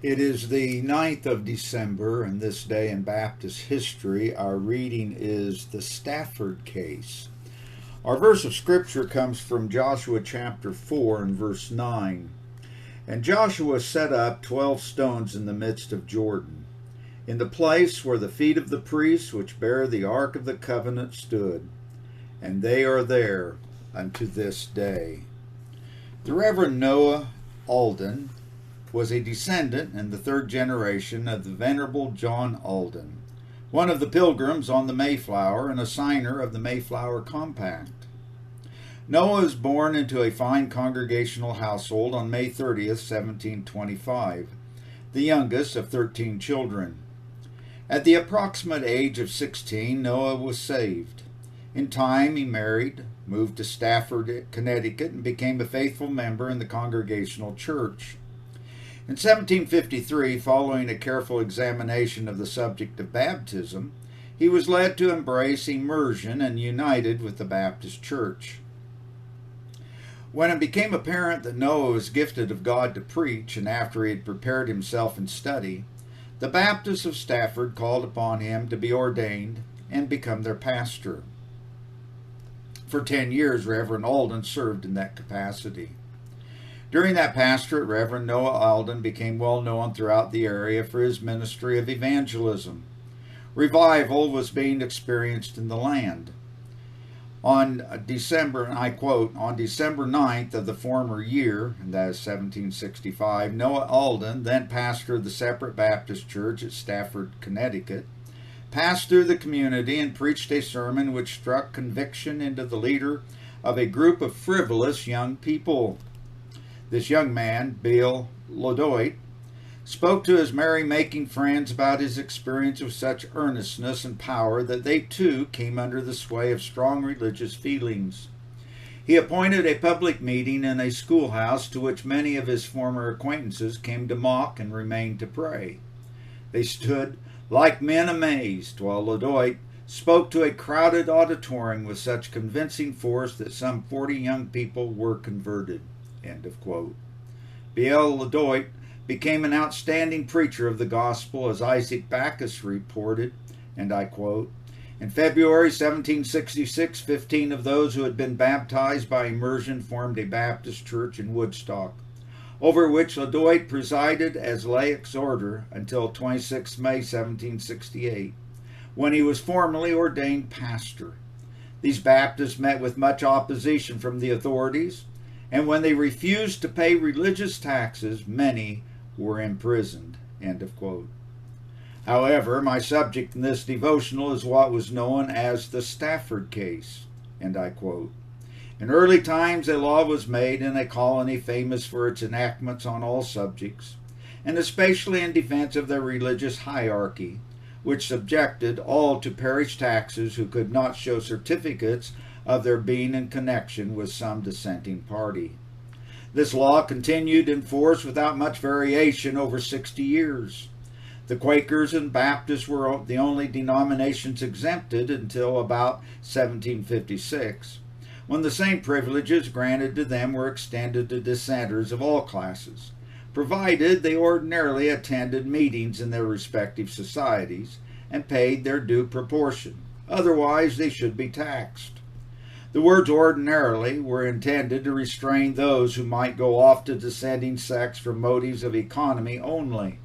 It is the 9th of December, and this day in Baptist history, our reading is the Stafford Case. Our verse of Scripture comes from Joshua chapter 4 and verse 9. And Joshua set up 12 stones in the midst of Jordan, in the place where the feet of the priests which bear the ark of the covenant stood, and they are there unto this day. The Reverend Noah Alden was a descendant in the third generation of the Venerable John Alden, one of the pilgrims on the Mayflower and a signer of the Mayflower Compact. Noah was born into a fine congregational household on May 30th, 1725, the youngest of 13 children. At the approximate age of 16, Noah was saved. In time, he married, moved to Stafford, Connecticut, and became a faithful member in the Congregational Church. In 1753, following a careful examination of the subject of baptism, he was led to embrace immersion and united with the Baptist Church. When it became apparent that Noah was gifted of God to preach, and after he had prepared himself in study, the Baptists of Stafford called upon him to be ordained and become their pastor. For 10 years, Reverend Alden served in that capacity. During that pastorate, Reverend Noah Alden became well known throughout the area for his ministry of evangelism. Revival was being experienced in the land. On December, and I quote, on December 9th of the former year, and that is 1765, Noah Alden, then pastor of the Separate Baptist Church at Stafford, Connecticut, passed through the community and preached a sermon which struck conviction into the leader of a group of frivolous young people. This young man, Bill Lodoit, spoke to his merry-making friends about his experience with such earnestness and power that they too came under the sway of strong religious feelings. He appointed a public meeting in a schoolhouse to which many of his former acquaintances came to mock and remain to pray. They stood like men amazed, while Lodoit spoke to a crowded auditorium with such convincing force that some 40 young people were converted. End of quote. B.L. Lodoit became an outstanding preacher of the gospel, as Isaac Backus reported, and I quote, in February 1766, 15 of those who had been baptized by immersion formed a Baptist church in Woodstock, over which Lodoit presided as lay exhorter until 26 May 1768, when he was formally ordained pastor. These Baptists met with much opposition from the authorities, and when they refused to pay religious taxes, many were imprisoned. End of quote. However, my subject in this devotional is what was known as the Stafford Case, and I quote, in early times a law was made in a colony famous for its enactments on all subjects, and especially in defense of the religious hierarchy, which subjected all to parish taxes who could not show certificates of their being in connection with some dissenting party. This law continued in force without much variation over 60 years. The Quakers and Baptists were the only denominations exempted until about 1756, when the same privileges granted to them were extended to dissenters of all classes, provided they ordinarily attended meetings in their respective societies and paid their due proportion. Otherwise, they should be taxed. The words ordinarily were intended to restrain those who might go off to dissenting sects for motives of economy only.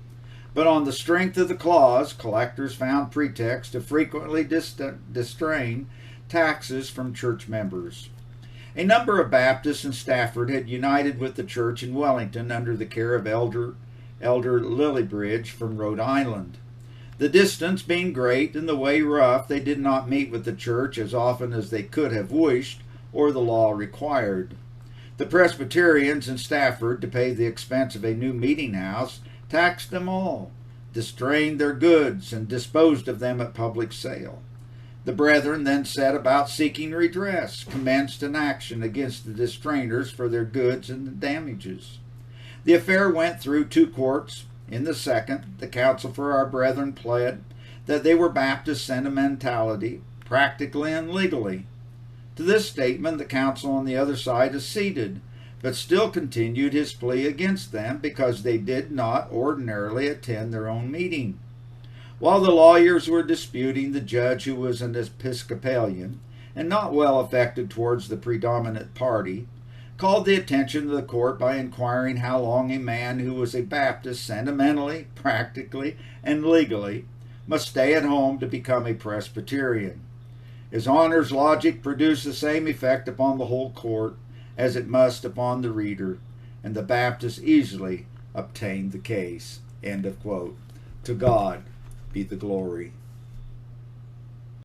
But on the strength of the clause, collectors found pretext to frequently distrain taxes from church members. A number of Baptists in Stafford had united with the church in Wellington under the care of Elder Lillibridge from Rhode Island. The distance being great and the way rough, they did not meet with the church as often as they could have wished or the law required. The Presbyterians in Stafford, to pay the expense of a new meeting house, taxed them all, distrained their goods, and disposed of them at public sale. The brethren then set about seeking redress, commenced an action against the distrainers for their goods and the damages. The affair went through 2 courts. In the second, the counsel for our brethren pled that they were Baptist sentimentality, practically and legally. To this statement, the counsel on the other side acceded, but still continued his plea against them because they did not ordinarily attend their own meeting. While the lawyers were disputing, the judge, who was an Episcopalian and not well affected towards the predominant party, called the attention of the court by inquiring how long a man who was a Baptist sentimentally, practically, and legally must stay at home to become a Presbyterian. His Honor's logic produced the same effect upon the whole court as it must upon the reader, and the Baptist easily obtained the case. End of quote. To God be the glory.